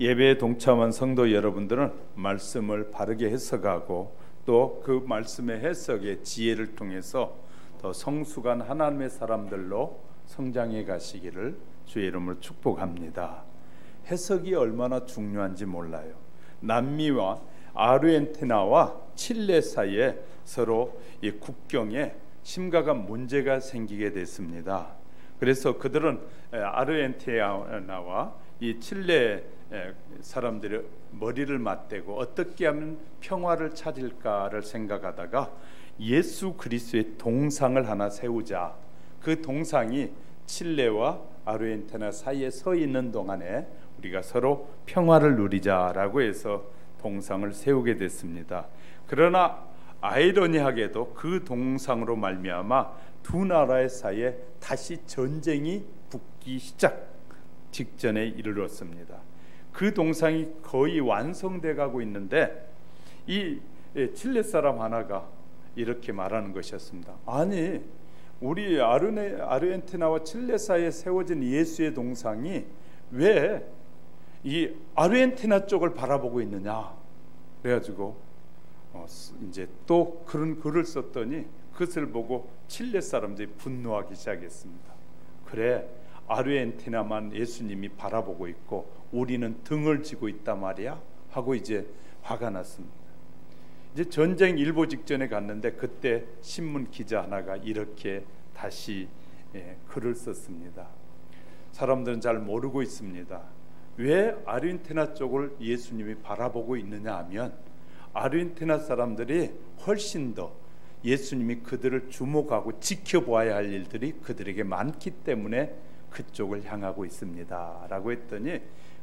예배에 동참한 성도 여러분들은 말씀을 바르게 해석하고 또 그 말씀의 해석의 지혜를 통해서 더 성숙한 하나님의 사람들로 성장해 가시기를 주의 이름으로 축복합니다. 해석이 얼마나 중요한지 몰라요. 남미와 아르헨티나와 칠레 사이에 서로 이 국경에 심각한 문제가 생기게 됐습니다. 그래서 그들은 아르헨티나와 이 칠레 사람들이 머리를 맞대고 어떻게 하면 평화를 찾을까를 생각하다가 예수 그리스도의 동상을 하나 세우자. 그 동상이 칠레와 아르헨티나 사이에 서 있는 동안에 우리가 서로 평화를 누리자라고 해서 동상을 세우게 됐습니다. 그러나 아이러니하게도 그 동상으로 말미암아 두 나라의 사이에 다시 전쟁이 붙기 시작 직전에 이르렀습니다. 그 동상이 거의 완성돼 가고 있는데 이 칠레 사람 하나가 이렇게 말하는 것이었습니다. 아니, 우리 아르헨티나와 칠레 사이에 세워진 예수의 동상이 왜 이 아르헨티나 쪽을 바라보고 있느냐. 그래가지고 이제 또 그런 글을 썼더니 그것을 보고 칠레 사람들이 분노하기 시작했습니다. 그래, 아르헨티나만 예수님이 바라보고 있고 우리는 등을 지고 있단 말이야 하고 이제 화가 났습니다. 이제 전쟁 일보 직전에 갔는데 그때 신문 기자 하나가 이렇게 다시 글을 썼습니다. 사람들은 잘 모르고 있습니다. 왜 아르헨티나 쪽을 예수님이 바라보고 있느냐 하면 아르헨티나 사람들이 훨씬 더 예수님이 그들을 주목하고 지켜보아야 할 일들이 그들에게 많기 때문에 그쪽을 향하고 있습니다 라고 했더니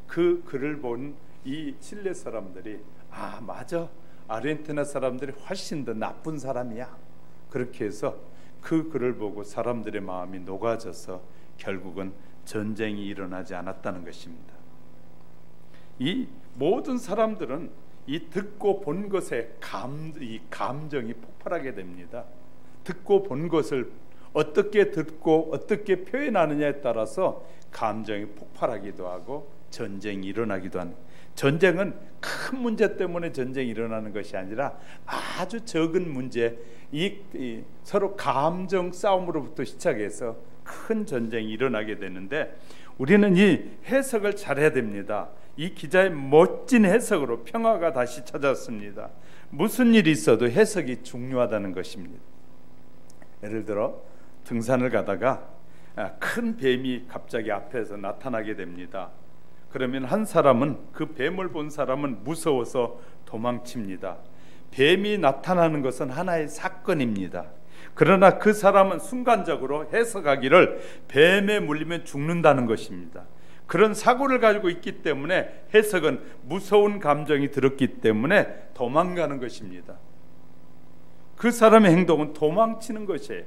그 글을 본 이 칠레 사람들이 아 맞아, 아르헨티나 사람들이 훨씬 더 나쁜 사람이야. 그렇게 해서 그 글을 보고 사람들의 마음이 녹아져서 결국은 전쟁이 일어나지 않았다는 것입니다. 이 모든 사람들은 이 듣고 본 것에 이 감정이 폭발하게 됩니다. 듣고 본 것을 어떻게 듣고 어떻게 표현하느냐에 따라서 감정이 폭발하기도 하고 전쟁이 일어나기도 하는. 전쟁은 큰 문제 때문에 전쟁이 일어나는 것이 아니라 아주 적은 문제, 이 서로 감정 싸움으로부터 시작해서 큰 전쟁이 일어나게 되는데 우리는 이 해석을 잘해야 됩니다. 이 기자의 멋진 해석으로 평화가 다시 찾아왔습니다. 무슨 일이 있어도 해석이 중요하다는 것입니다. 예를 들어 등산을 가다가 큰 뱀이 갑자기 앞에서 나타나게 됩니다. 그러면 한 사람은 그 뱀을 본 사람은 무서워서 도망칩니다. 뱀이 나타나는 것은 하나의 사건입니다. 그러나 그 사람은 순간적으로 해석하기를 뱀에 물리면 죽는다는 것입니다. 그런 사고를 가지고 있기 때문에 해석은 무서운 감정이 들었기 때문에 도망가는 것입니다. 그 사람의 행동은 도망치는 것이에요.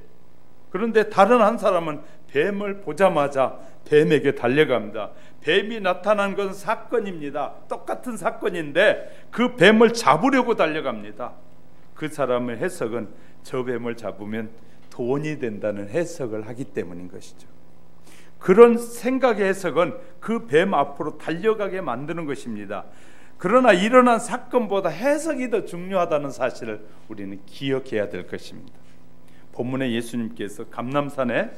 그런데 다른 한 사람은 뱀을 보자마자 뱀에게 달려갑니다. 뱀이 나타난 것은 사건입니다. 똑같은 사건인데 그 뱀을 잡으려고 달려갑니다. 그 사람의 해석은 저 뱀을 잡으면 돈이 된다는 해석을 하기 때문인 것이죠. 그런 생각의 해석은 그 뱀 앞으로 달려가게 만드는 것입니다. 그러나 일어난 사건보다 해석이 더 중요하다는 사실을 우리는 기억해야 될 것입니다. 본문에 예수님께서 감람산에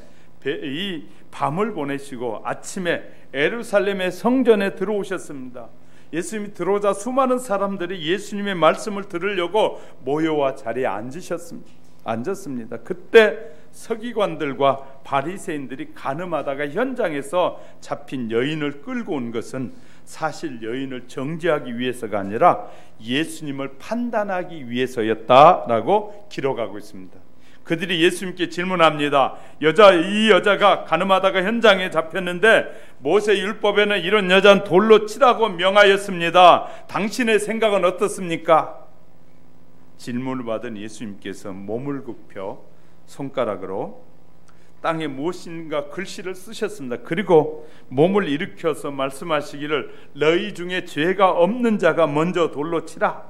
이 밤을 보내시고 아침에 예루살렘의 성전에 들어오셨습니다. 예수님이 들어오자 수많은 사람들이 예수님의 말씀을 들으려고 모여와 자리에 앉았습니다. 그때 서기관들과 바리새인들이 간음하다가 현장에서 잡힌 여인을 끌고 온 것은 사실 여인을 정죄하기 위해서가 아니라 예수님을 판단하기 위해서였다라고 기록하고 있습니다. 그들이 예수님께 질문합니다. 이 여자가 간음하다가 현장에 잡혔는데 모세 율법에는 이런 여자는 돌로 치라고 명하였습니다. 당신의 생각은 어떻습니까? 질문을 받은 예수님께서 몸을 굽혀 손가락으로 땅에 무엇인가 글씨를 쓰셨습니다. 그리고 몸을 일으켜서 말씀하시기를 너희 중에 죄가 없는 자가 먼저 돌로 치라.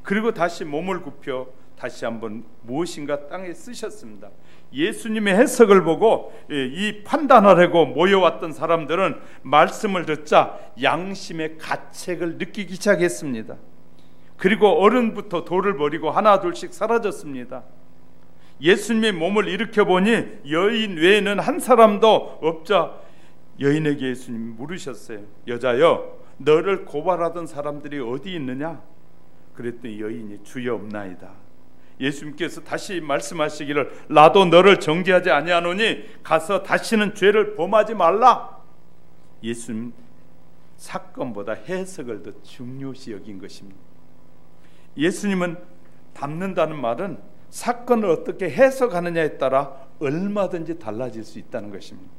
그리고 다시 몸을 굽혀 다시 한번 무엇인가 땅에 쓰셨습니다. 예수님의 해석을 보고 이 판단하려고 모여왔던 사람들은 말씀을 듣자 양심의 가책을 느끼기 시작했습니다. 그리고 어른부터 돌을 버리고 하나 둘씩 사라졌습니다. 예수님의 몸을 일으켜보니 여인 외에는 한 사람도 없자 여인에게 예수님이 물으셨어요. 여자여, 너를 고발하던 사람들이 어디 있느냐? 그랬더니 여인이 주여 없나이다. 예수님께서 다시 말씀하시기를 나도 너를 정죄하지 아니하노니 가서 다시는 죄를 범하지 말라. 예수님 사건보다 해석을 더 중요시 여긴 것입니다. 예수님은 닮는다는 말은 사건을 어떻게 해석하느냐에 따라 얼마든지 달라질 수 있다는 것입니다.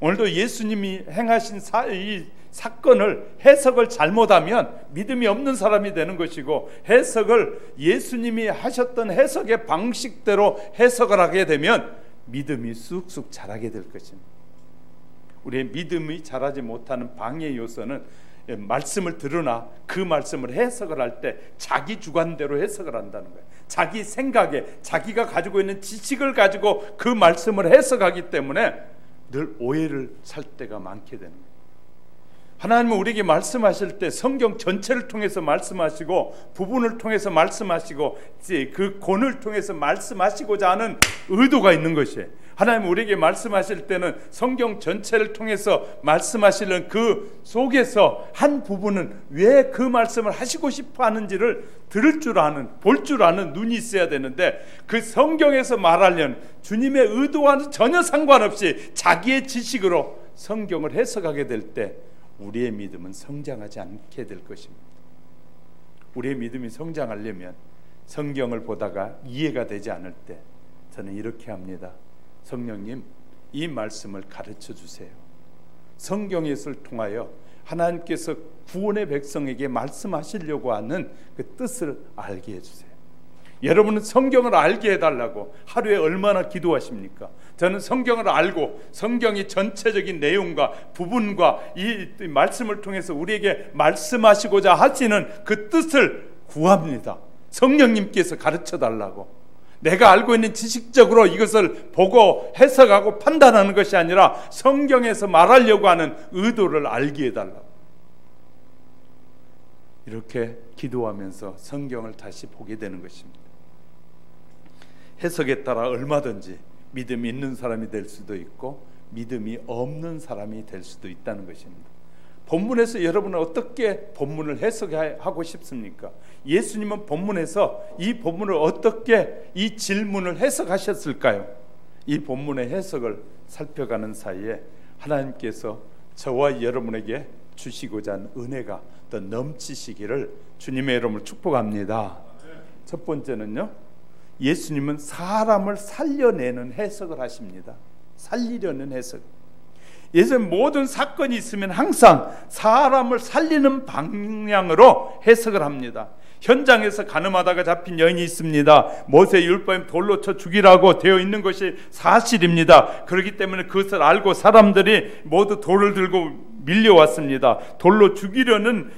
오늘도 예수님이 행하신 이 사건을 해석을 잘못하면 믿음이 없는 사람이 되는 것이고, 해석을 예수님이 하셨던 해석의 방식대로 해석을 하게 되면 믿음이 쑥쑥 자라게 될 것입니다. 우리의 믿음이 자라지 못하는 방해 요소는 말씀을 들으나 그 말씀을 해석을 할 때 자기 주관대로 해석을 한다는 거예요. 자기 생각에 자기가 가지고 있는 지식을 가지고 그 말씀을 해석하기 때문에 늘 오해를 살 때가 많게 되는 거예요. 하나님은 우리에게 말씀하실 때 성경 전체를 통해서 말씀하시고 부분을 통해서 말씀하시고 그 권을 통해서 말씀하시고자 하는 의도가 있는 것이에요. 하나님은 우리에게 말씀하실 때는 성경 전체를 통해서 말씀하시는 그 속에서 한 부분은 왜 그 말씀을 하시고 싶어 하는지를 들을 줄 아는, 볼 줄 아는 눈이 있어야 되는데, 그 성경에서 말하려는 주님의 의도와는 전혀 상관없이 자기의 지식으로 성경을 해석하게 될 때 우리의 믿음은 성장하지 않게 될 것입니다. 우리의 믿음이 성장하려면 성경을 보다가 이해가 되지 않을 때 저는 이렇게 합니다. 성령님, 이 말씀을 가르쳐 주세요. 성경에서 통하여 하나님께서 구원의 백성에게 말씀하시려고 하는 그 뜻을 알게 해주세요. 여러분은 성경을 알게 해달라고 하루에 얼마나 기도하십니까? 저는 성경을 알고 성경의 전체적인 내용과 부분과 이 말씀을 통해서 우리에게 말씀하시고자 하시는 그 뜻을 구합니다. 성령님께서 가르쳐 달라고. 내가 알고 있는 지식적으로 이것을 보고 해석하고 판단하는 것이 아니라 성경에서 말하려고 하는 의도를 알게 해달라고. 이렇게 기도하면서 성경을 다시 보게 되는 것입니다. 해석에 따라 얼마든지 믿음이 있는 사람이 될 수도 있고 믿음이 없는 사람이 될 수도 있다는 것입니다. 본문에서 여러분은 어떻게 본문을 해석하고 싶습니까? 예수님은 본문에서 이 본문을 어떻게 이 질문을 해석하셨을까요? 이 본문의 해석을 살펴가는 사이에 하나님께서 저와 여러분에게 주시고자 하는 은혜가 더 넘치시기를 주님의 이름으로 축복합니다. 첫 번째는요, 예수님은 사람을 살려내는 해석을 하십니다. 살리려는 해석. 예수님 모든 사건이 있으면 항상 사람을 살리는 방향으로 해석을 합니다. 현장에서 가늠하다가 잡힌 여인이 있습니다. 모세 율법에 돌로 쳐 죽이라고 되어 있는 것이 사실입니다. 그렇기 때문에 그것을 알고 사람들이 모두 돌을 들고 밀려왔습니다. 돌로 죽이라는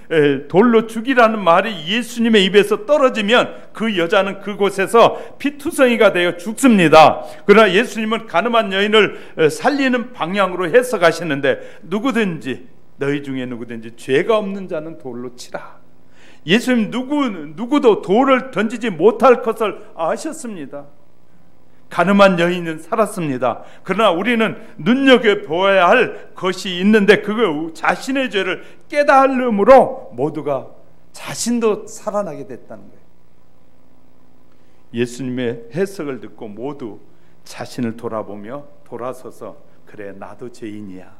말이 예수님의 입에서 떨어지면 그 여자는 그곳에서 피투성이가 되어 죽습니다. 그러나 예수님은 가늠한 여인을 살리는 방향으로 해석하시는데, 너희 중에 누구든지 죄가 없는 자는 돌로 치라. 예수님 누구도 돌을 던지지 못할 것을 아셨습니다. 가늠한 여인은 살았습니다. 그러나 우리는 눈여겨보아야 할 것이 있는데, 그거 자신의 죄를 깨달음으로 모두가 자신도 살아나게 됐다는 거예요. 예수님의 해석을 듣고 모두 자신을 돌아보며 돌아서서 그래 나도 죄인이야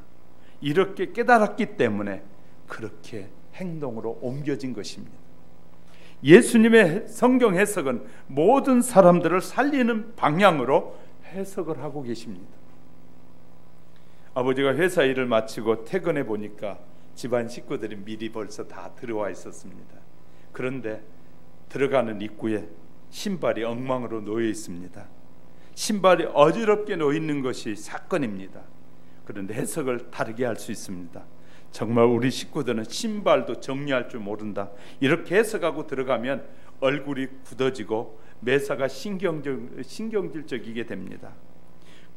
이렇게 깨달았기 때문에 그렇게 행동으로 옮겨진 것입니다. 예수님의 성경 해석은 모든 사람들을 살리는 방향으로 해석을 하고 계십니다. 아버지가 회사 일을 마치고 퇴근해 보니까 집안 식구들이 미리 벌써 다 들어와 있었습니다. 그런데 들어가는 입구에 신발이 엉망으로 놓여 있습니다. 신발이 어지럽게 놓여 있는 것이 사건입니다. 그런데 해석을 다르게 할 수 있습니다. 정말 우리 식구들은 신발도 정리할 줄 모른다 이렇게 해석하고 들어가면 얼굴이 굳어지고 매사가 신경질적이게 됩니다.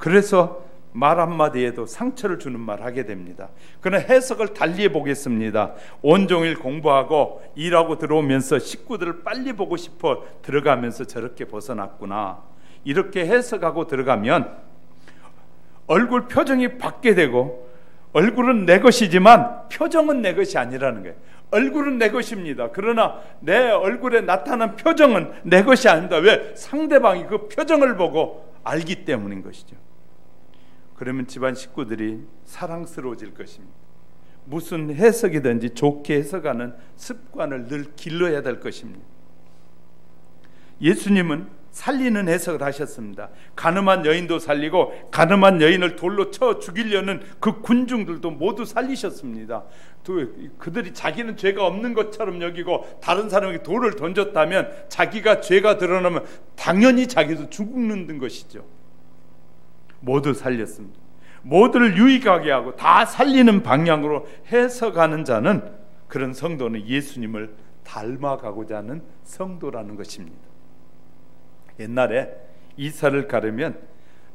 그래서 말 한마디에도 상처를 주는 말 하게 됩니다. 그러나 해석을 달리 해보겠습니다. 온종일 공부하고 일하고 들어오면서 식구들을 빨리 보고 싶어 들어가면서 저렇게 벗어났구나, 이렇게 해석하고 들어가면 얼굴 표정이 받게 되고, 얼굴은 내 것이지만 표정은 내 것이 아니라는 거예요. 얼굴은 내 것입니다. 그러나 내 얼굴에 나타난 표정은 내 것이 아닙니다. 왜? 상대방이 그 표정을 보고 알기 때문인 것이죠. 그러면 집안 식구들이 사랑스러워질 것입니다. 무슨 해석이든지 좋게 해석하는 습관을 늘 길러야 될 것입니다. 예수님은 살리는 해석을 하셨습니다. 가늠한 여인도 살리고 가늠한 여인을 돌로 쳐 죽이려는 그 군중들도 모두 살리셨습니다. 그들이 자기는 죄가 없는 것처럼 여기고 다른 사람에게 돌을 던졌다면 자기가 죄가 드러나면 당연히 자기도 죽는 것이죠. 모두 살렸습니다. 모두를 유익하게 하고 다 살리는 방향으로 해석하는 자는, 그런 성도는 예수님을 닮아가고자 하는 성도라는 것입니다. 옛날에 이사를 가려면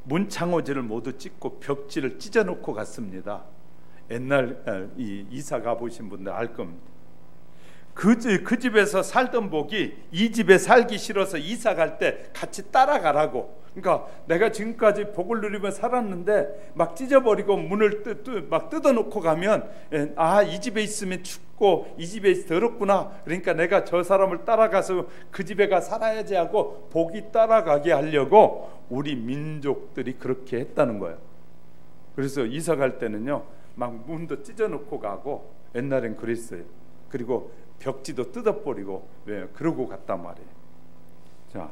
문창호지를 모두 찍고 벽지를 찢어놓고 갔습니다. 옛날 이사 가보신 분들 알 겁니다. 그 집에서 살던 복이 이 집에 살기 싫어서 이사 갈 때 같이 따라가라고. 그러니까 내가 지금까지 복을 누리며 살았는데 막 찢어버리고 문을 막 뜯어놓고 가면, 아, 이 집에 있으면 춥고 이 집에 더럽구나, 그러니까 내가 저 사람을 따라가서 그 집에 가 살아야지 하고 복이 따라가게 하려고 우리 민족들이 그렇게 했다는 거예요. 그래서 이사 갈 때는요 막 문도 찢어놓고 가고, 옛날엔 그랬어요. 그리고 벽지도 뜯어버리고, 왜 그러고 갔단 말이에요. 자,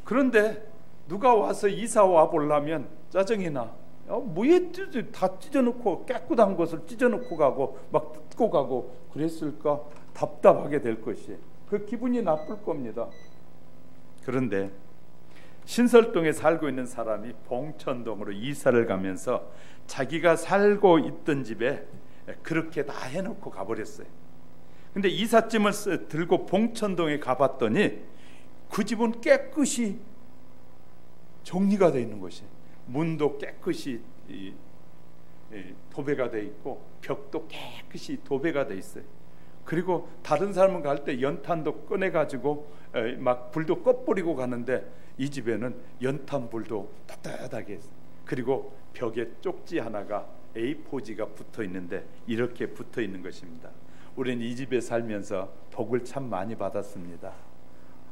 그런데 누가 와서 이사 와 보려면 짜증이 나. 뭐에 다 찢어놓고, 깨끗한 것을 찢어놓고 가고 막 뜯고 가고 그랬을까? 답답하게 될 것이에요. 그 기분이 나쁠 겁니다. 그런데 신설동에 살고 있는 사람이 봉천동으로 이사를 가면서 자기가 살고 있던 집에 그렇게 다 해놓고 가버렸어요. 근데 이삿짐을 들고 봉천동에 가봤더니 그 집은 깨끗이 정리가 되어 있는 것이, 문도 깨끗이 도배가 되어 있고 벽도 깨끗이 도배가 되어 있어요. 그리고 다른 사람은 갈 때 연탄도 꺼내가지고 막 불도 꺼버리고 가는데 이 집에는 연탄 불도 따뜻하게 했어요. 그리고 벽에 쪽지 하나가 A4지가 붙어 있는데 이렇게 붙어 있는 것입니다. 우리는 이 집에 살면서 복을 참 많이 받았습니다.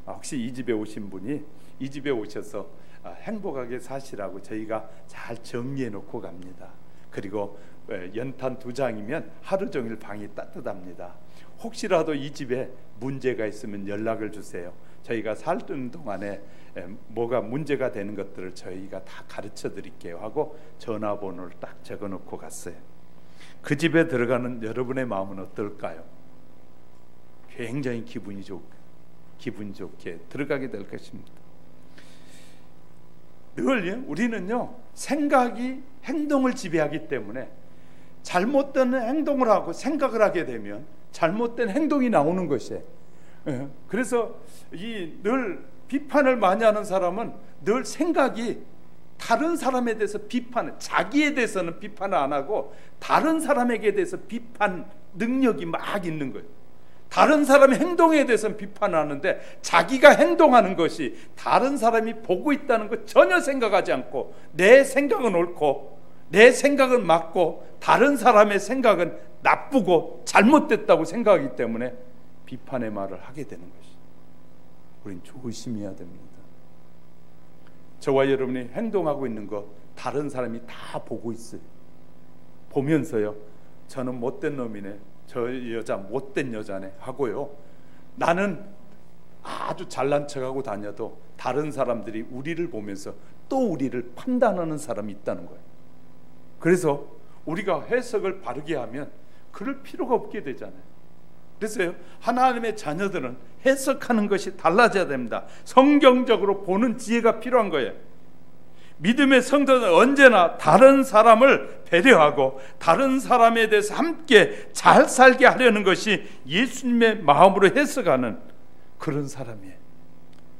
혹시 이 집에 오신 분이 이 집에 오셔서 행복하게 사시라고 저희가 잘 정리해 놓고 갑니다. 그리고 연탄 2장이면 하루 종일 방이 따뜻합니다. 혹시라도 이 집에 문제가 있으면 연락을 주세요. 저희가 살던 동안에 뭐가 문제가 되는 것들을 저희가 다 가르쳐 드릴게요 하고 전화번호를 딱 적어 놓고 갔어요. 그 집에 들어가는 여러분의 마음은 어떨까요? 굉장히 기분 좋게 들어가게 될 것입니다. 늘 우리는요 생각이 행동을 지배하기 때문에 잘못된 행동을 하고 생각을 하게 되면 잘못된 행동이 나오는 것이에요. 그래서 늘 비판을 많이 하는 사람은 늘 생각이 다른 사람에 대해서 자기에 대해서는 비판을 안 하고 다른 사람에게 대해서 비판 능력이 막 있는 거예요. 다른 사람의 행동에 대해서는 비판을 하는데 자기가 행동하는 것이 다른 사람이 보고 있다는 것 전혀 생각하지 않고 내 생각은 옳고 내 생각은 맞고 다른 사람의 생각은 나쁘고 잘못됐다고 생각하기 때문에 비판의 말을 하게 되는 것이, 우린 조심해야 됩니다. 저와 여러분이 행동하고 있는 거 다른 사람이 다 보고 있어요. 보면서요 저는 못된 놈이네, 저 여자 못된 여자네 하고요, 나는 아주 잘난 척하고 다녀도 다른 사람들이 우리를 보면서 또 우리를 판단하는 사람이 있다는 거예요. 그래서 우리가 해석을 바르게 하면 그럴 필요가 없게 되잖아요. 그래서 하나님의 자녀들은 해석하는 것이 달라져야 됩니다. 성경적으로 보는 지혜가 필요한 거예요. 믿음의 성도는 언제나 다른 사람을 배려하고 다른 사람에 대해서 함께 잘 살게 하려는 것이 예수님의 마음으로 해석하는 그런 사람이에요.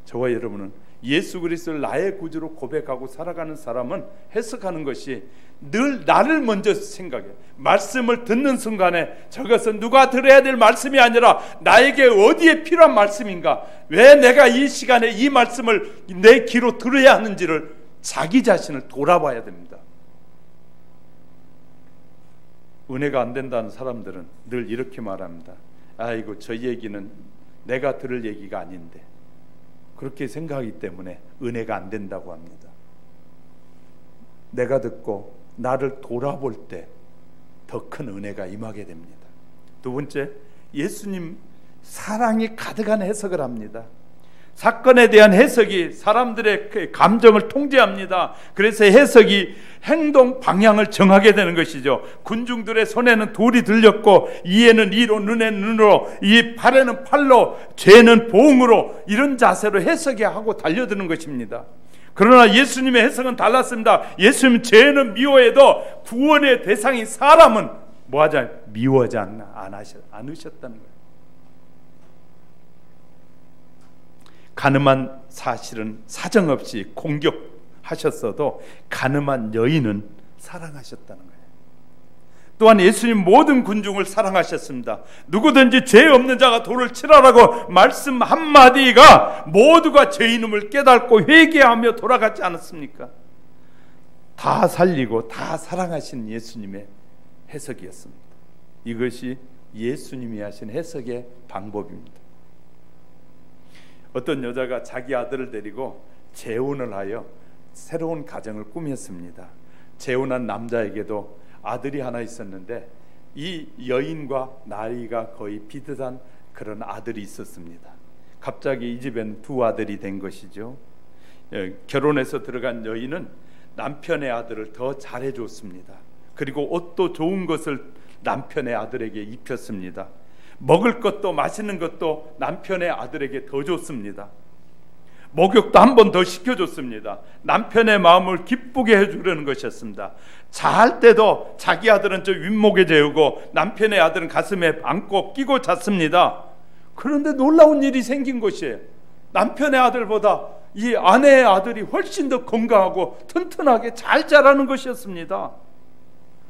저와 여러분은 예수 그리스도를 나의 구주로 고백하고 살아가는 사람은 해석하는 것이 늘 나를 먼저 생각해. 말씀을 듣는 순간에 저것은 누가 들어야 될 말씀이 아니라 나에게 어디에 필요한 말씀인가, 왜 내가 이 시간에 이 말씀을 내 귀로 들어야 하는지를 자기 자신을 돌아봐야 됩니다. 은혜가 안 된다는 사람들은 늘 이렇게 말합니다. 아이고, 저 얘기는 내가 들을 얘기가 아닌데, 그렇게 생각하기 때문에 은혜가 안 된다고 합니다. 내가 듣고 나를 돌아볼 때 더 큰 은혜가 임하게 됩니다. 두 번째, 예수님 사랑이 가득한 해석을 합니다. 사건에 대한 해석이 사람들의 감정을 통제합니다. 그래서 해석이 행동 방향을 정하게 되는 것이죠. 군중들의 손에는 돌이 들렸고, 이에는 이로, 눈에는 눈으로, 이 팔에는 팔로, 죄는 봉으로, 이런 자세로 해석이 하고 달려드는 것입니다. 그러나 예수님의 해석은 달랐습니다. 예수님은 죄는 미워해도 구원의 대상인 사람은 뭐하지? 미워하지 않으셨다는 거예요. 가늠한 사실은 사정없이 공격하셨어도 가늠한 여인은 사랑하셨다는 거예요. 또한 예수님 모든 군중을 사랑하셨습니다. 누구든지 죄 없는 자가 돌을 치라라고 말씀 한마디가 모두가 죄인임을 깨닫고 회개하며 돌아갔지 않았습니까? 다 살리고 다 사랑하신 예수님의 해석이었습니다. 이것이 예수님이 하신 해석의 방법입니다. 어떤 여자가 자기 아들을 데리고 재혼을 하여 새로운 가정을 꾸몄습니다. 재혼한 남자에게도 아들이 하나 있었는데, 이 여인과 나이가 거의 비슷한 그런 아들이 있었습니다. 갑자기 이 집엔 두 아들이 된 것이죠. 결혼해서 들어간 여인은 남편의 아들을 더 잘해줬습니다. 그리고 옷도 좋은 것을 남편의 아들에게 입혔습니다. 먹을 것도 맛있는 것도 남편의 아들에게 더 줬습니다. 목욕도 한 번 더 시켜줬습니다. 남편의 마음을 기쁘게 해주려는 것이었습니다. 잘 때도 자기 아들은 저 윗목에 재우고 남편의 아들은 가슴에 안고 끼고 잤습니다. 그런데 놀라운 일이 생긴 것이에요. 남편의 아들보다 이 아내의 아들이 훨씬 더 건강하고 튼튼하게 잘 자라는 것이었습니다.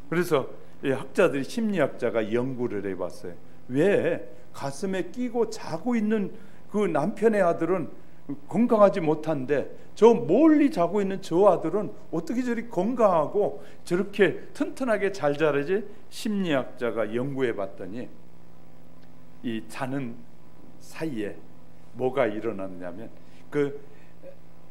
그래서 이 학자들이, 심리학자가 연구를 해봤어요. 왜 가슴에 끼고 자고 있는 그 남편의 아들은 건강하지 못한데 저 멀리 자고 있는 저 아들은 어떻게 저리 건강하고 저렇게 튼튼하게 잘 자라지? 심리학자가 연구해 봤더니 이 자는 사이에 뭐가 일어났냐면, 그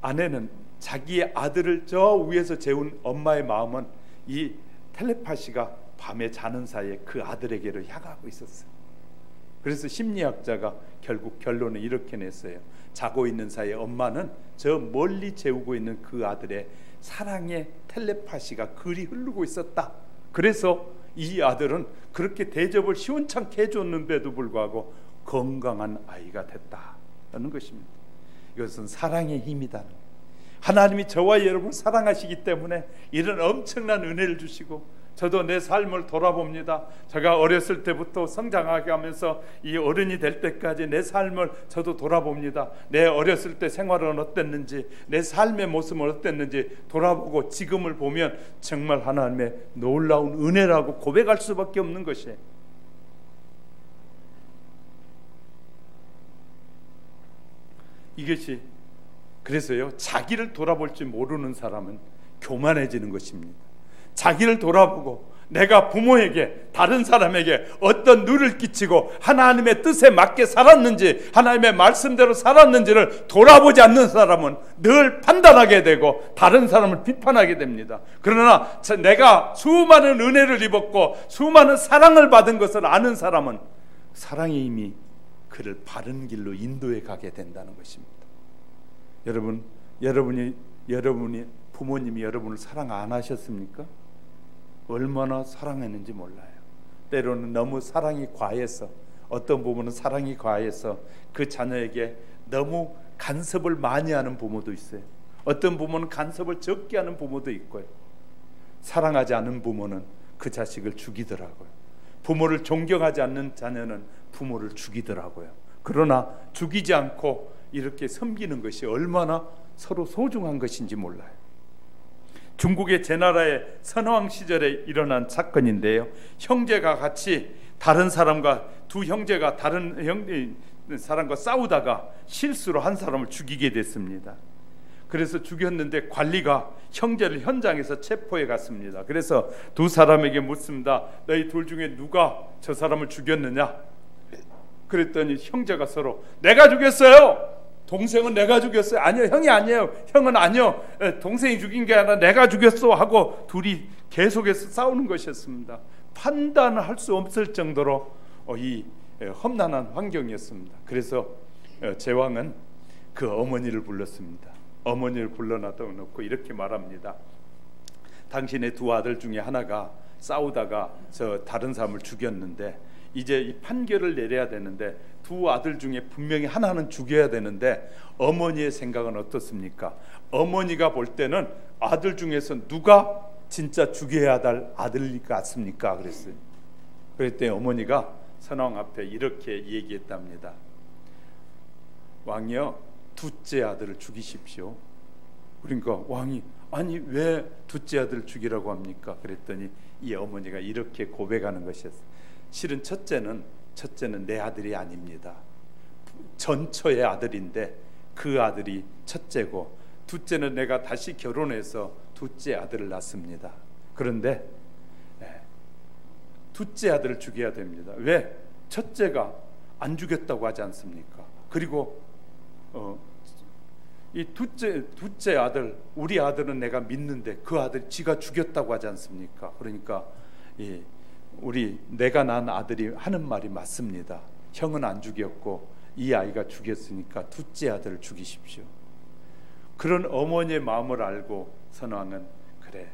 아내는 자기의 아들을 저 위에서 재운 엄마의 마음은 이 텔레파시가 밤에 자는 사이에 그 아들에게로 향하고 있었어요. 그래서 심리학자가 결국 결론을 이렇게 냈어요. 자고 있는 사이에 엄마는 저 멀리 재우고 있는 그 아들의 사랑의 텔레파시가 글이 흐르고 있었다. 그래서 이 아들은 그렇게 대접을 시원찮게 해줬는데도 불구하고 건강한 아이가 됐다는 것입니다. 이것은 사랑의 힘이다. 하나님이 저와 여러분을 사랑하시기 때문에 이런 엄청난 은혜를 주시고, 저도 내 삶을 돌아봅니다. 제가 어렸을 때부터 성장하게 하면서 이 어른이 될 때까지 내 삶을 저도 돌아봅니다. 내 어렸을 때 생활은 어땠는지, 내 삶의 모습은 어땠는지 돌아보고 지금을 보면 정말 하나님의 놀라운 은혜라고 고백할 수밖에 없는 것이에요. 이것이, 그래서요, 자기를 돌아볼 줄 모르는 사람은 교만해지는 것입니다. 자기를 돌아보고 내가 부모에게, 다른 사람에게 어떤 누를 끼치고 하나님의 뜻에 맞게 살았는지, 하나님의 말씀대로 살았는지를 돌아보지 않는 사람은 늘 판단하게 되고 다른 사람을 비판하게 됩니다. 그러나 내가 수많은 은혜를 입었고 수많은 사랑을 받은 것을 아는 사람은 사랑의 힘이 그를 바른 길로 인도해 가게 된다는 것입니다. 여러분이 부모님이 여러분을 사랑 안 하셨습니까? 얼마나 사랑했는지 몰라요. 때로는 너무 사랑이 과해서, 어떤 부모는 사랑이 과해서 그 자녀에게 너무 간섭을 많이 하는 부모도 있어요. 어떤 부모는 간섭을 적게 하는 부모도 있고요. 사랑하지 않은 부모는 그 자식을 죽이더라고요. 부모를 존경하지 않는 자녀는 부모를 죽이더라고요. 그러나 죽이지 않고 이렇게 섬기는 것이 얼마나 서로 소중한 것인지 몰라요. 중국의 제나라의 선왕 시절에 일어난 사건인데요. 형제가 같이 다른 사람과 두 형제가 다른 사람과 싸우다가 실수로 한 사람을 죽이게 됐습니다. 그래서 죽였는데 관리가 형제를 현장에서 체포해 갔습니다. 그래서 두 사람에게 묻습니다. 너희 둘 중에 누가 저 사람을 죽였느냐? 그랬더니 형제가 서로 내가 죽였어요. 동생은 내가 죽였어요. 아니요, 형이 아니에요. 형은 아니요, 동생이 죽인 게 아니라 내가 죽였어 하고 둘이 계속해서 싸우는 것이었습니다. 판단을 할 수 없을 정도로 이 험난한 환경이었습니다. 그래서 제왕은 그 어머니를 불렀습니다. 어머니를 불러놔다 놓고 이렇게 말합니다. 당신의 두 아들 중에 하나가 싸우다가 저 다른 사람을 죽였는데 이제 이 판결을 내려야 되는데 두 아들 중에 분명히 하나는 죽여야 되는데 어머니의 생각은 어떻습니까? 어머니가 볼 때는 아들 중에서 누가 진짜 죽여야 할 아들 같습니까? 그랬어요. 그랬더니 어머니가 선왕 앞에 이렇게 얘기했답니다. 왕이여, 둘째 아들을 죽이십시오. 그러니까 왕이 아니 왜 둘째 아들을 죽이라고 합니까? 그랬더니 이 어머니가 이렇게 고백하는 것이었어요. 실은 첫째는 내 아들이 아닙니다. 전처의 아들인데 그 아들이 첫째고 둘째는 내가 다시 결혼해서 둘째 아들을 낳습니다. 그런데 둘째 아들을 죽여야 됩니다. 왜? 첫째가 안 죽였다고 하지 않습니까? 그리고 이 둘째 아들, 우리 아들은 내가 믿는데 그 아들 지가 죽였다고 하지 않습니까? 그러니까 내가 낳은 아들이 하는 말이 맞습니다. 형은 안 죽였고 이 아이가 죽였으니까 둘째 아들을 죽이십시오. 그런 어머니의 마음을 알고 선왕은 그래,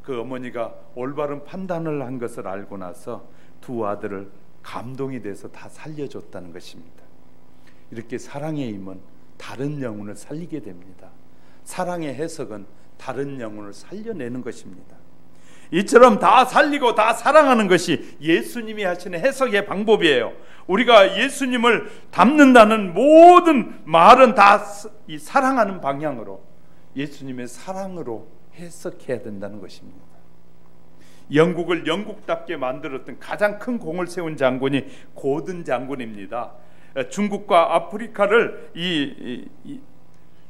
그 어머니가 올바른 판단을 한 것을 알고 나서 두 아들을 감동이 돼서 다 살려줬다는 것입니다. 이렇게 사랑의 힘은 다른 영혼을 살리게 됩니다. 사랑의 해석은 다른 영혼을 살려내는 것입니다. 이처럼 다 살리고 다 사랑하는 것이 예수님이 하시는 해석의 방법이에요. 우리가 예수님을 담는다는 모든 말은 다 이 사랑하는 방향으로, 예수님의 사랑으로 해석해야 된다는 것입니다. 영국을 영국답게 만들었던 가장 큰 공을 세운 장군이 고든 장군입니다. 중국과 아프리카를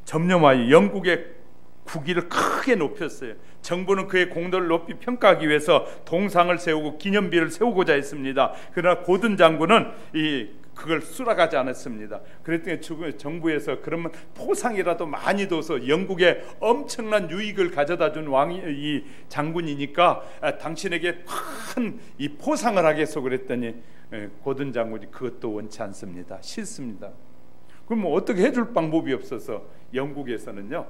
점령하여 영국의 국위를 크게 높였어요. 정부는 그의 공로를 높이 평가하기 위해서 동상을 세우고 기념비를 세우고자 했습니다. 그러나 고든 장군은 그걸 수락하지 않았습니다. 그랬더니 정부에서 그러면 포상이라도 많이 둬서 영국에 엄청난 유익을 가져다 준 이 장군이니까 당신에게 큰 이 포상을 하겠소 그랬더니 고든 장군이 그것도 원치 않습니다. 싫습니다. 그럼 어떻게 해줄 방법이 없어서 영국에서는요,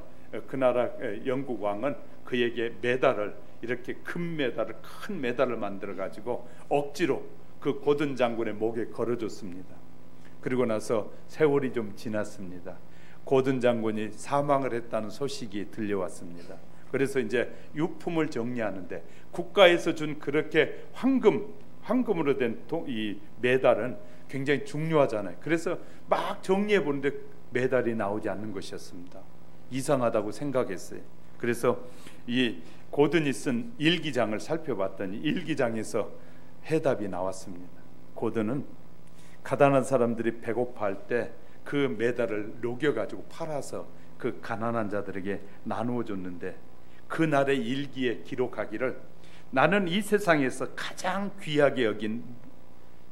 그 나라 영국 왕은 그에게 메달을, 이렇게 큰 메달을 만들어 가지고 억지로 그 고든 장군의 목에 걸어줬습니다. 그리고 나서 세월이 좀 지났습니다. 고든 장군이 사망을 했다는 소식이 들려왔습니다. 그래서 이제 유품을 정리하는데 국가에서 준 그렇게 황금으로 된 이 메달은 굉장히 중요하잖아요. 그래서 막 정리해 보는데 메달이 나오지 않는 것이었습니다. 이상하다고 생각했어요. 그래서 이 고든이 쓴 일기장을 살펴봤더니 일기장에서 해답이 나왔습니다. 고든은 가난한 사람들이 배고파할 때 그 메달을 녹여가지고 팔아서 그 가난한 자들에게 나누어 줬는데 그날의 일기에 기록하기를 나는 이 세상에서 가장 귀하게 여긴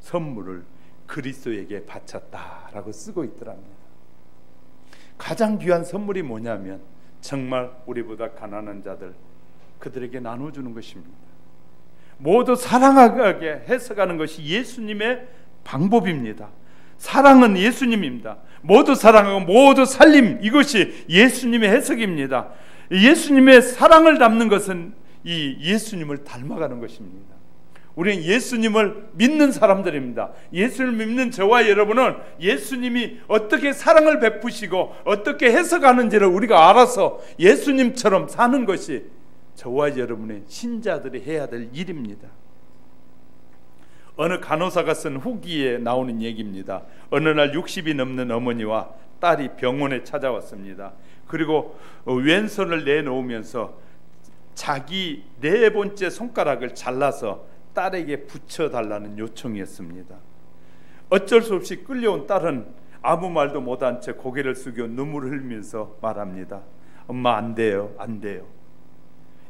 선물을 그리스도에게 바쳤다라고 쓰고 있더랍니다. 가장 귀한 선물이 뭐냐면 정말 우리보다 가난한 자들, 그들에게 나눠주는 것입니다. 모두 사랑하게 해석하는 것이 예수님의 방법입니다. 사랑은 예수님입니다. 모두 사랑하고 모두 살림, 이것이 예수님의 해석입니다. 예수님의 사랑을 담는 것은 이 예수님을 닮아가는 것입니다. 우리는 예수님을 믿는 사람들입니다. 예수님을 믿는 저와 여러분은 예수님이 어떻게 사랑을 베푸시고 어떻게 해석하는지를 우리가 알아서 예수님처럼 사는 것이 저와 여러분의 신자들이 해야 될 일입니다. 어느 간호사가 쓴 후기에 나오는 얘기입니다. 어느 날 60이 넘는 어머니와 딸이 병원에 찾아왔습니다. 그리고 왼손을 내놓으면서 자기 네 번째 손가락을 잘라서 딸에게 붙여달라는 요청이었습니다. 어쩔 수 없이 끌려온 딸은 아무 말도 못한 채 고개를 숙여 눈물을 흘리면서 말합니다. 엄마, 안 돼요, 안 돼요.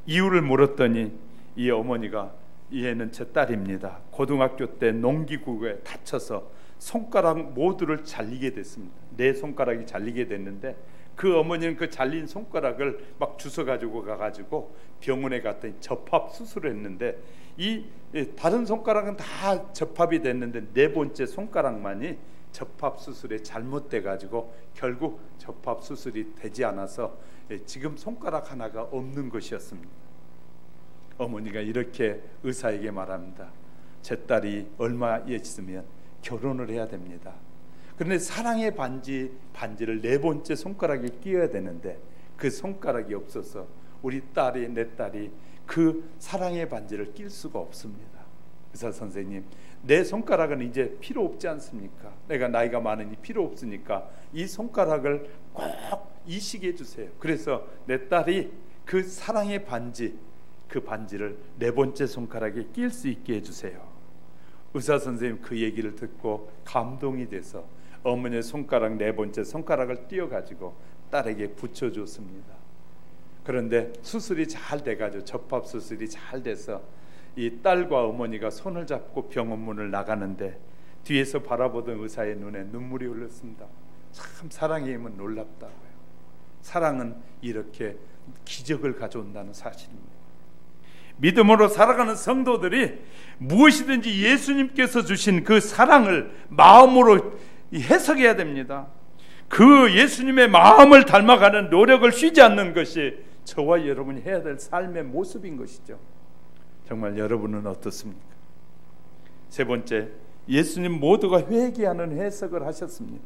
이유를 물었더니 이 어머니가, 얘는 제 딸입니다. 고등학교 때 농기구에 다쳐서 손가락 모두를 잘리게 됐습니다. 네 손가락이 잘리게 됐는데 그 어머니는 그 잘린 손가락을 막 주워 가지고 가가지고 병원에 갔더니 접합 수술을 했는데 이 다른 손가락은 다 접합이 됐는데 네 번째 손가락만이 접합 수술에 잘못돼 가지고 결국 접합 수술이 되지 않아서 지금 손가락 하나가 없는 것이었습니다. 어머니가 이렇게 의사에게 말합니다. 제 딸이 얼마 있으면 결혼을 해야 됩니다. 그런데 사랑의 반지를 네 번째 손가락에 끼워야 되는데 그 손가락이 없어서 우리 딸이, 내 딸이 그 사랑의 반지를 낄 수가 없습니다. 의사 선생님, 내 손가락은 이제 필요 없지 않습니까? 내가 나이가 많으니 필요 없으니까 이 손가락을 꼭 이식해 주세요. 그래서 내 딸이 그 사랑의 반지, 그 반지를 네 번째 손가락에 낄 수 있게 해주세요. 의사 선생님 그 얘기를 듣고 감동이 돼서 어머니의 손가락 네 번째 손가락을 띄어가지고 딸에게 붙여줬습니다. 그런데 수술이 잘 돼가지고 접합 수술이 잘 돼서 이 딸과 어머니가 손을 잡고 병원 문을 나가는데 뒤에서 바라보던 의사의 눈에 눈물이 흘렀습니다. 참 사랑의 힘은 놀랍다고요. 사랑은 이렇게 기적을 가져온다는 사실입니다. 믿음으로 살아가는 성도들이 무엇이든지 예수님께서 주신 그 사랑을 마음으로 해석해야 됩니다. 그 예수님의 마음을 닮아가는 노력을 쉬지 않는 것이 저와 여러분이 해야 될 삶의 모습인 것이죠. 정말 여러분은 어떻습니까? 세 번째, 예수님 모두가 회개하는 해석을 하셨습니다.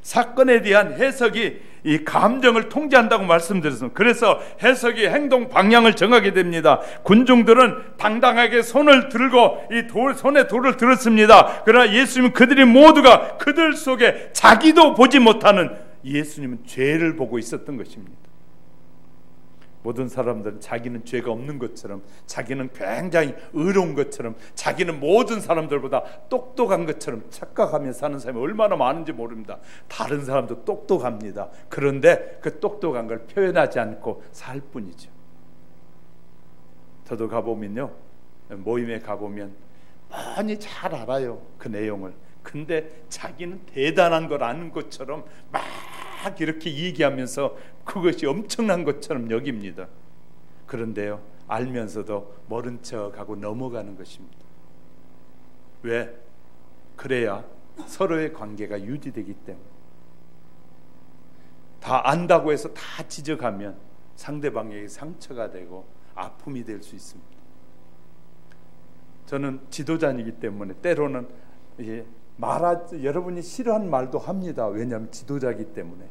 사건에 대한 해석이 이 감정을 통제한다고 말씀드렸습니다. 그래서 해석이 행동 방향을 정하게 됩니다. 군중들은 당당하게 손을 들고 손에 돌을 들었습니다. 그러나 예수님은 그들이 모두가 그들 속에 자기도 보지 못하는 예수님은 죄를 보고 있었던 것입니다. 모든 사람들은 자기는 죄가 없는 것처럼, 자기는 굉장히 의로운 것처럼, 자기는 모든 사람들보다 똑똑한 것처럼 착각하며 사는 사람이 얼마나 많은지 모릅니다. 다른 사람도 똑똑합니다. 그런데 그 똑똑한 걸 표현하지 않고 살 뿐이죠. 저도 가보면요, 모임에 가보면 많이 잘 알아요, 그 내용을. 근데 자기는 대단한 걸 아는 것처럼 막 이렇게 얘기하면서 그것이 엄청난 것처럼 여깁니다. 그런데요, 알면서도 모른 척하고 넘어가는 것입니다. 왜? 그래야 서로의 관계가 유지되기 때문에. 다 안다고 해서 다 지적하면 상대방에게 상처가 되고 아픔이 될 수 있습니다. 저는 지도자이기 때문에 때로는 여러분이 싫어하는 말도 합니다. 왜냐하면 지도자이기 때문에.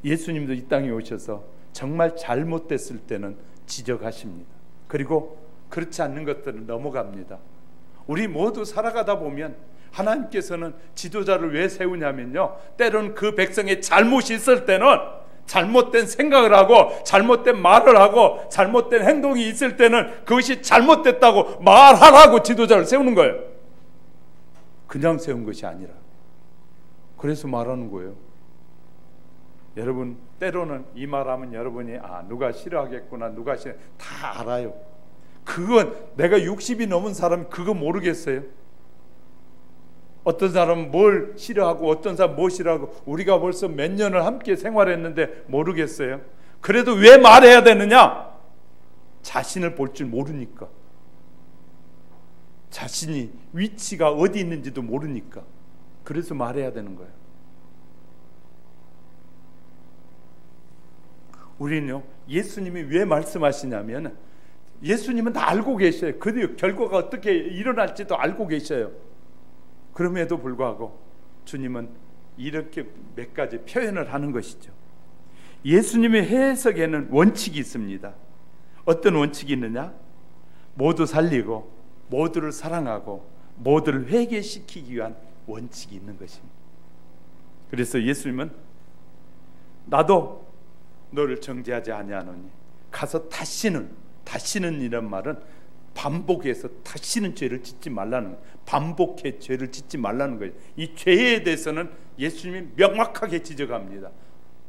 예수님도 이 땅에 오셔서 정말 잘못됐을 때는 지적하십니다. 그리고 그렇지 않는 것들은 넘어갑니다. 우리 모두 살아가다 보면 하나님께서는 지도자를 왜 세우냐면요, 때로는 그 백성의 잘못이 있을 때는 잘못된 생각을 하고 잘못된 말을 하고 잘못된 행동이 있을 때는 그것이 잘못됐다고 말하라고 지도자를 세우는 거예요. 그냥 세운 것이 아니라. 그래서 말하는 거예요. 여러분, 때로는 이 말하면 여러분이 누가 싫어하겠구나, 누가 다 알아요. 그건 내가 60이 넘은 사람이 그거 모르겠어요? 어떤 사람은 뭘 싫어하고 어떤 사람은 뭐 싫어하고, 우리가 벌써 몇 년을 함께 생활했는데 모르겠어요? 그래도 왜 말해야 되느냐? 자신을 볼 줄 모르니까. 자신이 위치가 어디 있는지도 모르니까. 그래서 말해야 되는 거예요. 우리는요, 예수님이 왜 말씀하시냐면 예수님은 다 알고 계셔요. 그 결과가 어떻게 일어날지도 알고 계셔요. 그럼에도 불구하고 주님은 이렇게 몇 가지 표현을 하는 것이죠. 예수님의 해석에는 원칙이 있습니다. 어떤 원칙이 있느냐? 모두 살리고 모두를 사랑하고 모두를 회개시키기 위한 원칙이 있는 것입니다. 그래서 예수님은 나도 너를 정죄하지 아니하노니 가서 다시는 이런 말은 반복해서 다시는 죄를 짓지 말라는 거예요. 반복해 죄를 짓지 말라는 거예요. 이 죄에 대해서는 예수님이 명확하게 지적합니다.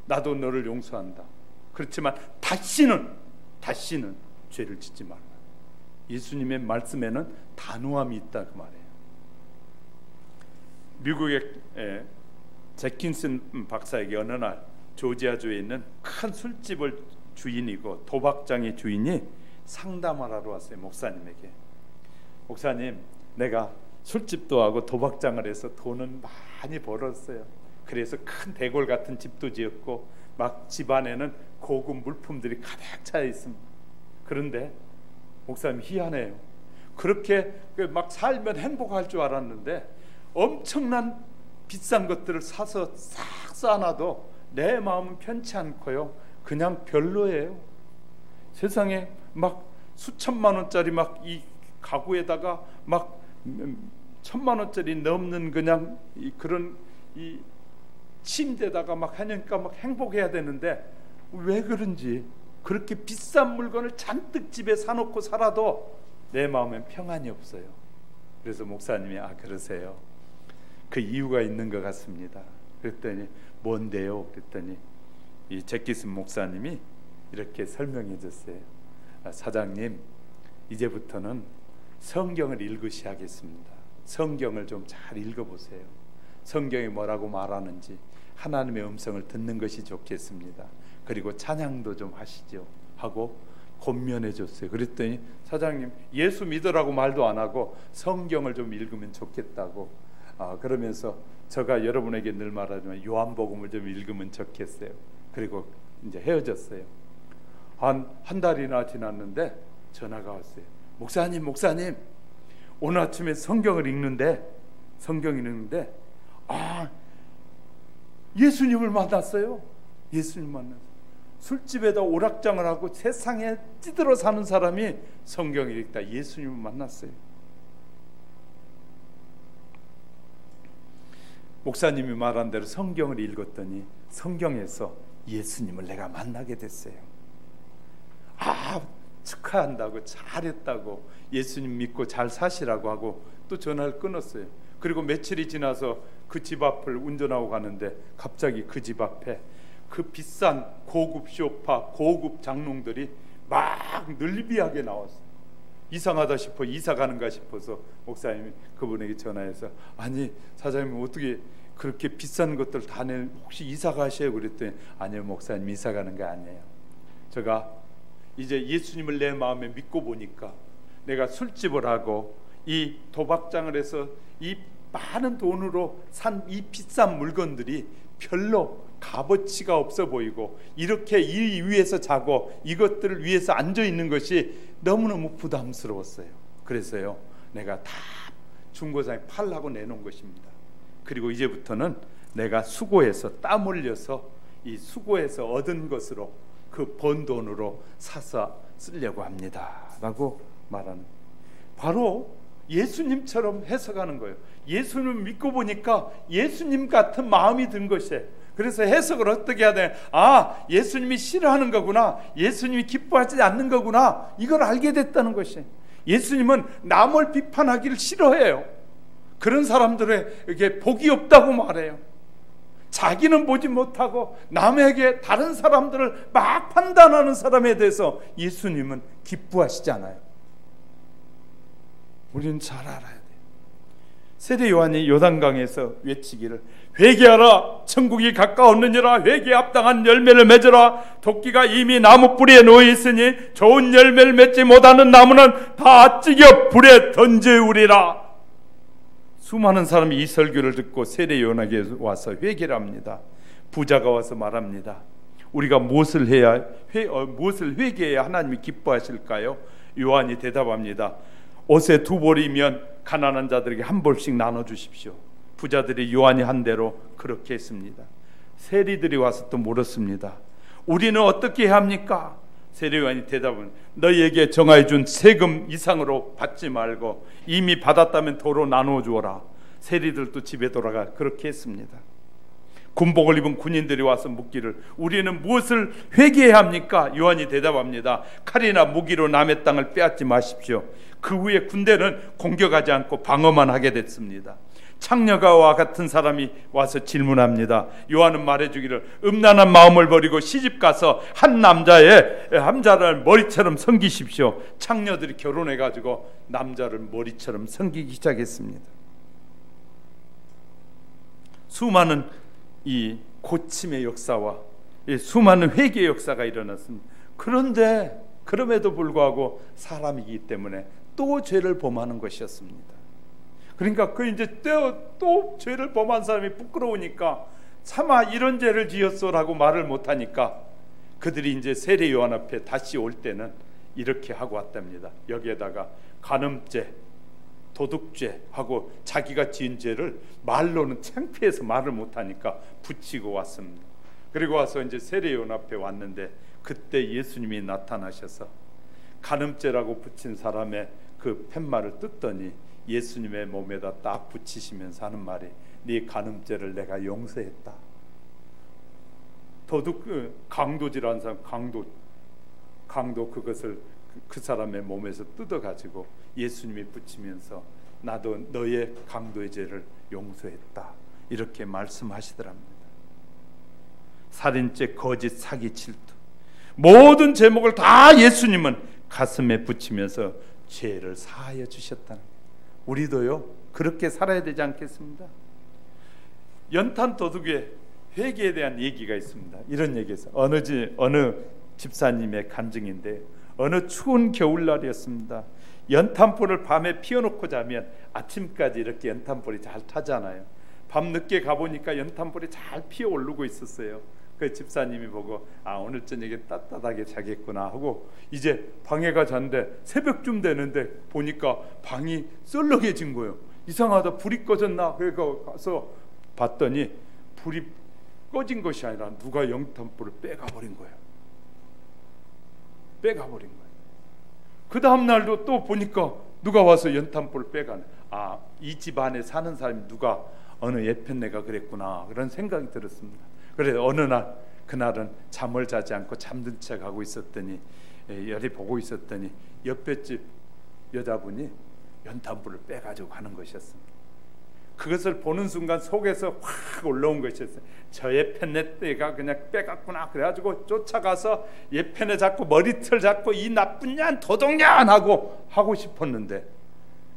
나도 너를 용서한다. 그렇지만 다시는 죄를 짓지 말라. 예수님의 말씀에는 단호함이 있다 그 말이에요. 미국의 제킨슨 박사에게 어느 날 조지아주에 있는 큰 술집을 주인이고 도박장의 주인이 상담을 하러 왔어요. 목사님에게. 목사님, 내가 술집도 하고 도박장을 해서 돈은 많이 벌었어요. 그래서 큰 대궐 같은 집도 지었고 막 집안에는 고급 물품들이 가득 차 있습니다. 그런데 목사님 희한해요. 그렇게 막 살면 행복할 줄 알았는데 엄청난 비싼 것들을 사서 싹 쌓아놔도 내 마음은 편치 않고요. 그냥 별로예요. 세상에 막 수천만 원짜리 막 이 가구에다가 막 1,000만 원짜리 넘는 그냥 그런 이 침대에다가 막 하니까 막 행복해야 되는데 왜 그런지 그렇게 비싼 물건을 잔뜩 집에 사놓고 살아도 내 마음엔 평안이 없어요. 그래서 목사님이 그러세요. 그 이유가 있는 것 같습니다. 그랬더니 뭔데요? 그랬더니 이 제키슨 목사님이 이렇게 설명해 줬어요. 사장님, 이제부터는 성경을 읽으시 하겠습니다. 성경을 좀 잘 읽어보세요. 성경이 뭐라고 말하는지 하나님의 음성을 듣는 것이 좋겠습니다. 그리고 찬양도 좀 하시죠 하고 권면해 줬어요. 그랬더니 사장님 예수 믿으라고 말도 안 하고 성경을 좀 읽으면 좋겠다고 그러면서 제가 여러분에게 늘 말하지만 요한복음을 좀 읽으면 좋겠어요. 그리고 이제 헤어졌어요. 한 달이나 지났는데 전화가 왔어요. 목사님 오늘 아침에 성경 읽는데 예수님을 만났어요. 예수님 만났어요. 술집에다 오락장을 하고 세상에 찌들어 사는 사람이 성경을 읽다 예수님을 만났어요. 목사님이 말한 대로 성경을 읽었더니 성경에서 예수님을 내가 만나게 됐어요. 축하한다고 잘했다고 예수님 믿고 잘 사시라고 하고 또 전화를 끊었어요. 그리고 며칠이 지나서 그 집 앞을 운전하고 가는데 갑자기 그 집 앞에 그 비싼 고급 소파, 고급 장롱들이 막 늘비하게 나왔어요. 이상하다 싶어 이사 가는가 싶어서 목사님이 그분에게 전화해서 아니 사장님 어떻게 그렇게 비싼 것들 다 내 혹시 이사 가셔요? 그랬더니 아니요 목사님 이사 가는 게 아니에요. 제가 이제 예수님을 내 마음에 믿고 보니까 내가 술집을 하고 이 도박장을 해서 이 많은 돈으로 산 이 비싼 물건들이 별로 값어치가 없어 보이고 이렇게 이 위에서 자고 이것들을 위해서 앉아 있는 것이 너무너무 부담스러웠어요. 그래서요 내가 다 중고상에 팔라고 내놓은 것입니다. 그리고 이제부터는 내가 수고해서 땀 흘려서 이 수고해서 얻은 것으로 그 번 돈으로 사서 쓰려고 합니다 라고 말하는, 바로 예수님처럼 해석하는 거예요. 예수님을 믿고 보니까 예수님 같은 마음이 든 것이에요. 그래서 해석을 어떻게 해야 돼? 예수님이 싫어하는 거구나, 예수님이 기뻐하지 않는 거구나, 이걸 알게 됐다는 것이에요. 예수님은 남을 비판하기를 싫어해요. 그런 사람들에게 복이 없다고 말해요. 자기는 보지 못하고 남에게 다른 사람들을 막 판단하는 사람에 대해서 예수님은 기뻐하시잖아요. 우리는 잘 알아야 돼요. 세례 요한이 요단강에서 외치기를 회개하라 천국이 가까웠느니라, 회개에 합당한 열매를 맺으라. 도끼가 이미 나무 뿌리에 놓여 있으니 좋은 열매를 맺지 못하는 나무는 다 찢겨 불에 던지우리라. 수많은 사람이 이 설교를 듣고 세례 요한에게 와서 회개를 합니다. 부자가 와서 말합니다. 우리가 무엇을 회개해야 하나님이 기뻐하실까요? 요한이 대답합니다. 옷에 2벌이면 가난한 자들에게 1벌씩 나눠주십시오. 부자들이 요한이 한 대로 그렇게 했습니다. 세리들이 와서 또 물었습니다. 우리는 어떻게 해야 합니까? 세례 요한이 대답은 너희에게 정하여 준 세금 이상으로 받지 말고 이미 받았다면 도로 나누어 주어라. 세리들도 집에 돌아가 그렇게 했습니다. 군복을 입은 군인들이 와서 묻기를 우리는 무엇을 회개해야 합니까? 요한이 대답합니다. 칼이나 무기로 남의 땅을 빼앗지 마십시오. 그 후에 군대는 공격하지 않고 방어만 하게 됐습니다. 창녀가와 같은 사람이 와서 질문합니다. 요한은 말해주기를 음란한 마음을 버리고 시집가서 한 남자를 머리처럼 섬기십시오. 창녀들이 결혼해가지고 남자를 머리처럼 섬기기 시작했습니다. 수많은 이 고침의 역사와 수많은 회개의 역사가 일어났습니다. 그런데 그럼에도 불구하고 사람이기 때문에 또 죄를 범하는 것이었습니다. 그러니까 그 이제 또 죄를 범한 사람이 부끄러우니까 차마 이런 죄를 지었소라고 말을 못하니까 그들이 이제 세례 요한 앞에 다시 올 때는 이렇게 하고 왔답니다. 여기에다가 간음죄, 도둑죄하고 자기가 지은 죄를 말로는 창피해서 말을 못하니까 붙이고 왔습니다. 그리고 와서 이제 세례 요한 앞에 왔는데 그때 예수님이 나타나셔서 간음죄라고 붙인 사람의 그 팻말을 뜯더니 예수님의 몸에다 딱 붙이시면서 하는 말이 네 간음죄를 내가 용서했다. 도둑 강도질한 사람 강도 그것을 그 사람의 몸에서 뜯어가지고 예수님이 붙이면서 나도 너의 강도의 죄를 용서했다 이렇게 말씀하시더랍니다. 살인죄, 거짓, 사기, 질투 모든 제목을 다 예수님은 가슴에 붙이면서 죄를 사하여 주셨다는 거예요. 우리도요 그렇게 살아야 되지 않겠습니까? 연탄 도둑의 회개에 대한 얘기가 있습니다. 이런 얘기에서 어느 집사님의 간증인데 어느 추운 겨울날이었습니다. 연탄불을 밤에 피워놓고 자면 아침까지 이렇게 연탄불이 잘 타잖아요. 밤 늦게 가보니까 연탄불이 잘 피어오르고 있었어요. 그 집사님이 보고 오늘 저녁에 따뜻하게 자겠구나 하고 이제 방에 잤는데 새벽쯤 되는데 보니까 방이 썰렁해진 거예요. 이상하다, 불이 꺼졌나? 그래서 가서 봤더니 불이 꺼진 것이 아니라 누가 연탄불을 빼가버린 거예요. 그 다음 날도 또 보니까 누가 와서 연탄불을 빼가네. 이 집 안에 사는 사람이 누가 어느 예편네가 그랬구나 그런 생각이 들었습니다. 그래서 어느 날 그날은 잠을 자지 않고 잠든 척 하고 있었더니 열이 보고 있었더니 옆에 집 여자분이 연탄불을 빼가지고 가는 것이었습니다. 그것을 보는 순간 속에서 확 올라온 것이었어요. 저 예편네 때가 그냥 빼갔구나. 그래가지고 쫓아가서 예편에 잡고 머리털 잡고 이 나쁜 년 도둑년 하고 싶었는데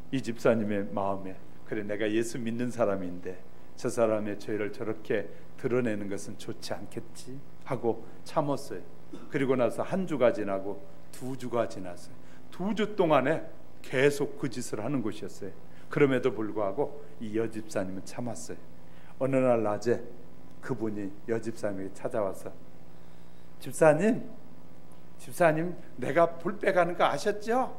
이 집사님의 마음에 그래 내가 예수 믿는 사람인데 저 사람의 죄를 저렇게 드러내는 것은 좋지 않겠지 하고 참았어요. 그리고 나서 한 주가 지나고 두 주가 지났어요. 2주 동안에 계속 그 짓을 하는 것이었어요. 그럼에도 불구하고 이 여집사님은 참았어요. 어느 날 낮에 그분이 여집사님에게 찾아와서 집사님 내가 불 빼가는 거 아셨죠?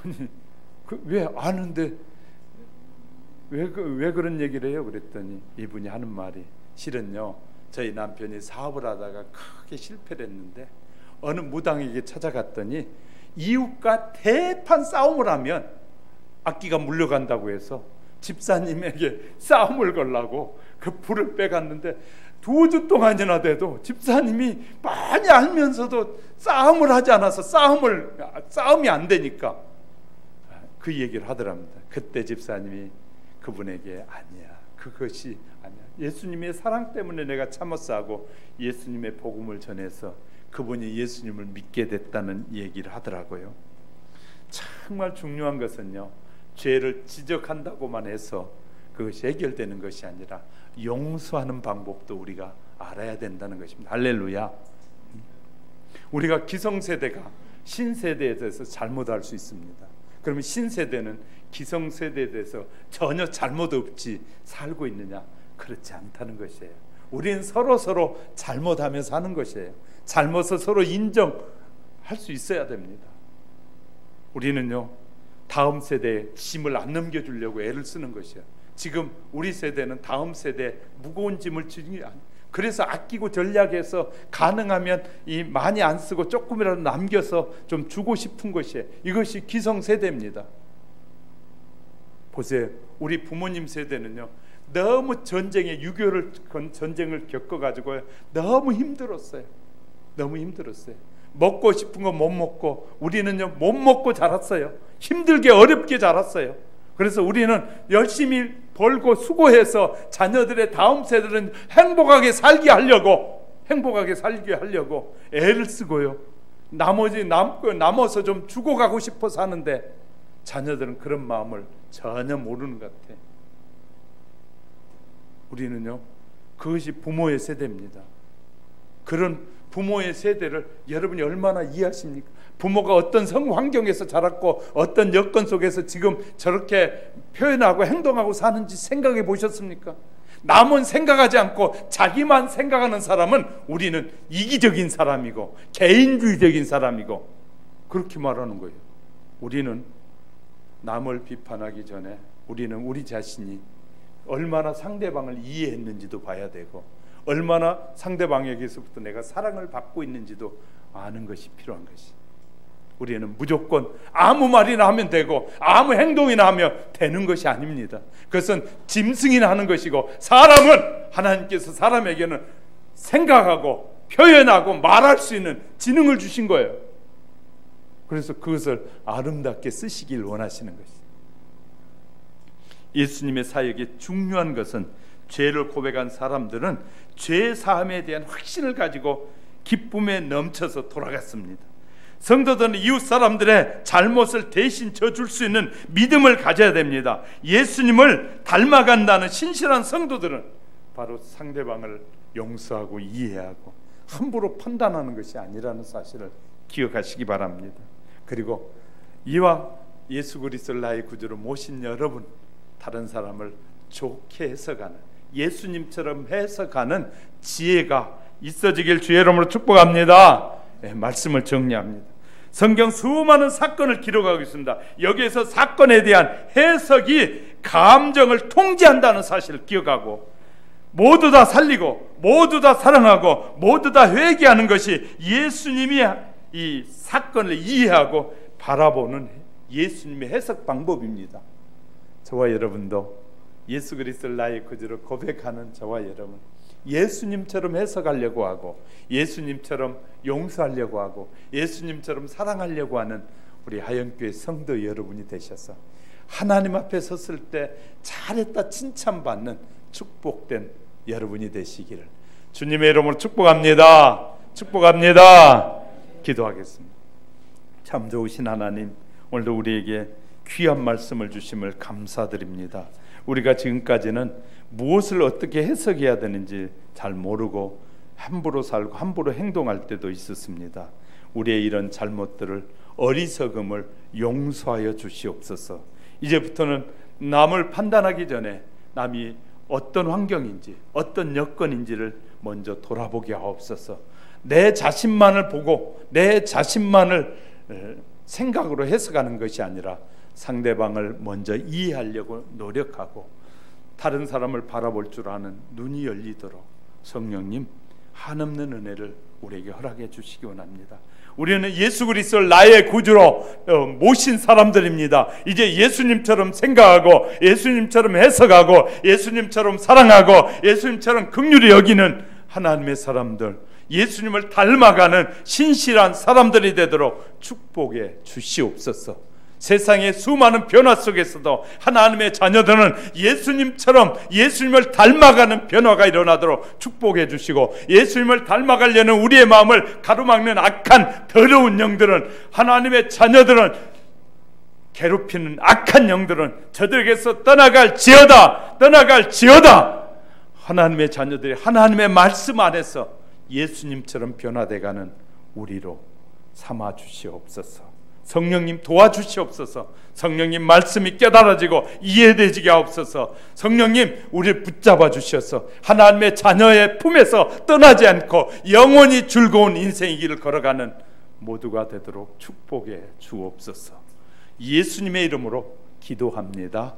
아니 왜 아는데 왜 그런 얘기를 해요? 그랬더니 이분이 하는 말이 실은요 저희 남편이 사업을 하다가 크게 실패를 했는데 어느 무당에게 찾아갔더니 이웃과 대판 싸움을 하면 악기가 물려간다고 해서 집사님에게 싸움을 걸라고 그 불을 빼갔는데 2주 동안이나 돼도 집사님이 많이 알면서도 싸움을 하지 않아서 싸움이 안 되니까 그 얘기를 하더랍니다. 그때 집사님이 그분에게 아니야 그것이 아니야 예수님의 사랑 때문에 내가 참았어 하고 예수님의 복음을 전해서 그분이 예수님을 믿게 됐다는 얘기를 하더라고요. 정말 중요한 것은요 죄를 지적한다고만 해서 그것이 해결되는 것이 아니라 용서하는 방법도 우리가 알아야 된다는 것입니다. 할렐루야. 우리가 기성세대가 신세대에 대해서 잘못할 수 있습니다. 그러면 신세대는 기성세대에 대해서 전혀 잘못 없이 살고 있느냐? 그렇지 않다는 것이에요. 우리는 서로 잘못하며 사는 것이에요. 잘못을 서로 인정할 수 있어야 됩니다. 우리는요 다음 세대에 짐을 안 넘겨주려고 애를 쓰는 것이에요. 지금 우리 세대는 다음 세대에 무거운 짐을 지니 그래서 아끼고 전략해서 가능하면 이 많이 안 쓰고 조금이라도 남겨서 좀 주고 싶은 것이에요. 이것이 기성세대입니다. 보세요. 우리 부모님 세대는요 너무 전쟁에 6.25 전쟁을 겪어가지고 너무 힘들었어요. 너무 힘들었어요. 먹고 싶은 거 못 먹고, 우리는요 못 먹고 자랐어요. 힘들게 어렵게 자랐어요. 그래서 우리는 열심히 벌고 수고해서 자녀들의 다음 세대는 행복하게 살게 하려고 애를 쓰고요. 남아서 좀 죽어가고 싶어서 하는데 자녀들은 그런 마음을 전혀 모르는 것 같아요. 우리는요, 그것이 부모의 세대입니다. 그런 부모의 세대를 여러분이 얼마나 이해하십니까? 부모가 어떤 환경에서 자랐고 어떤 여건 속에서 지금 저렇게 표현하고 행동하고 사는지 생각해 보셨습니까? 남은 생각하지 않고 자기만 생각하는 사람은 우리는 이기적인 사람이고 개인주의적인 사람이고 그렇게 말하는 거예요. 우리는 남을 비판하기 전에 우리는 우리 자신이 얼마나 상대방을 이해했는지도 봐야 되고 얼마나 상대방에게서부터 내가 사랑을 받고 있는지도 아는 것이 필요한 것이. 우리는 무조건 아무 말이나 하면 되고 아무 행동이나 하면 되는 것이 아닙니다. 그것은 짐승이나 하는 것이고, 사람은 하나님께서 사람에게는 생각하고 표현하고 말할 수 있는 지능을 주신 거예요. 그래서 그것을 아름답게 쓰시길 원하시는 것이죠. 예수님의 사역의 중요한 것은 죄를 고백한 사람들은 죄 사함에 대한 확신을 가지고 기쁨에 넘쳐서 돌아갔습니다. 성도들은 이웃 사람들의 잘못을 대신 져줄 수 있는 믿음을 가져야 됩니다. 예수님을 닮아간다는 신실한 성도들은 바로 상대방을 용서하고 이해하고 함부로 판단하는 것이 아니라는 사실을 기억하시기 바랍니다. 그리고 이왕 예수 그리스도를 나의 구주로 모신 여러분, 다른 사람을 좋게 해석하는, 예수님처럼 해석하는 지혜가 있어지길 주의 이름으로 축복합니다. 말씀을 정리합니다. 성경 수많은 사건을 기록하고 있습니다. 여기에서 사건에 대한 해석이 감정을 통제한다는 사실을 기억하고, 모두 다 살리고 모두 다 사랑하고 모두 다 회개하는 것이 예수님이 이 사건을 이해하고 바라보는 예수님의 해석 방법입니다. 저와 여러분도 예수 그리스도를 나의 구주로 고백하는 저와 여러분, 예수님처럼 해석하려고 하고 예수님처럼 용서하려고 하고 예수님처럼 사랑하려고 하는 우리 하영교회 성도 여러분이 되셔서 하나님 앞에 섰을 때 잘했다 칭찬받는 축복된 여러분이 되시기를 주님의 이름으로 축복합니다. 축복합니다. 기도하겠습니다. 참 좋으신 하나님, 오늘도 우리에게 귀한 말씀을 주심을 감사드립니다. 우리가 지금까지는 무엇을 어떻게 해석해야 되는지 잘 모르고 함부로 살고 함부로 행동할 때도 있었습니다. 우리의 이런 잘못들을, 어리석음을 용서하여 주시옵소서. 이제부터는 남을 판단하기 전에 남이 어떤 환경인지 어떤 여건인지를 먼저 돌아보게 하옵소서. 내 자신만을 보고 내 자신만을 생각으로 해석하는 것이 아니라 상대방을 먼저 이해하려고 노력하고 다른 사람을 바라볼 줄 아는 눈이 열리도록 성령님 한없는 은혜를 우리에게 허락해 주시기 원합니다. 우리는 예수 그리스도를 나의 구주로 모신 사람들입니다. 이제 예수님처럼 생각하고 예수님처럼 해석하고 예수님처럼 사랑하고 예수님처럼 긍휼히 여기는 하나님의 사람들, 예수님을 닮아가는 신실한 사람들이 되도록 축복해 주시옵소서. 세상의 수많은 변화 속에서도 하나님의 자녀들은 예수님처럼 예수님을 닮아가는 변화가 일어나도록 축복해 주시고, 예수님을 닮아가려는 우리의 마음을 가로막는 악한 더러운 영들은, 하나님의 자녀들은 괴롭히는 악한 영들은 저들에게서 떠나갈지어다, 떠나갈지어다. 하나님의 자녀들이 하나님의 말씀 안에서 예수님처럼 변화돼가는 우리로 삼아 주시옵소서. 성령님 도와주시옵소서. 성령님 말씀이 깨달아지고 이해되지게 하옵소서. 성령님 우리를 붙잡아 주셔서 하나님의 자녀의 품에서 떠나지 않고 영원히 즐거운 인생의 길을 걸어가는 모두가 되도록 축복해 주옵소서. 예수님의 이름으로 기도합니다.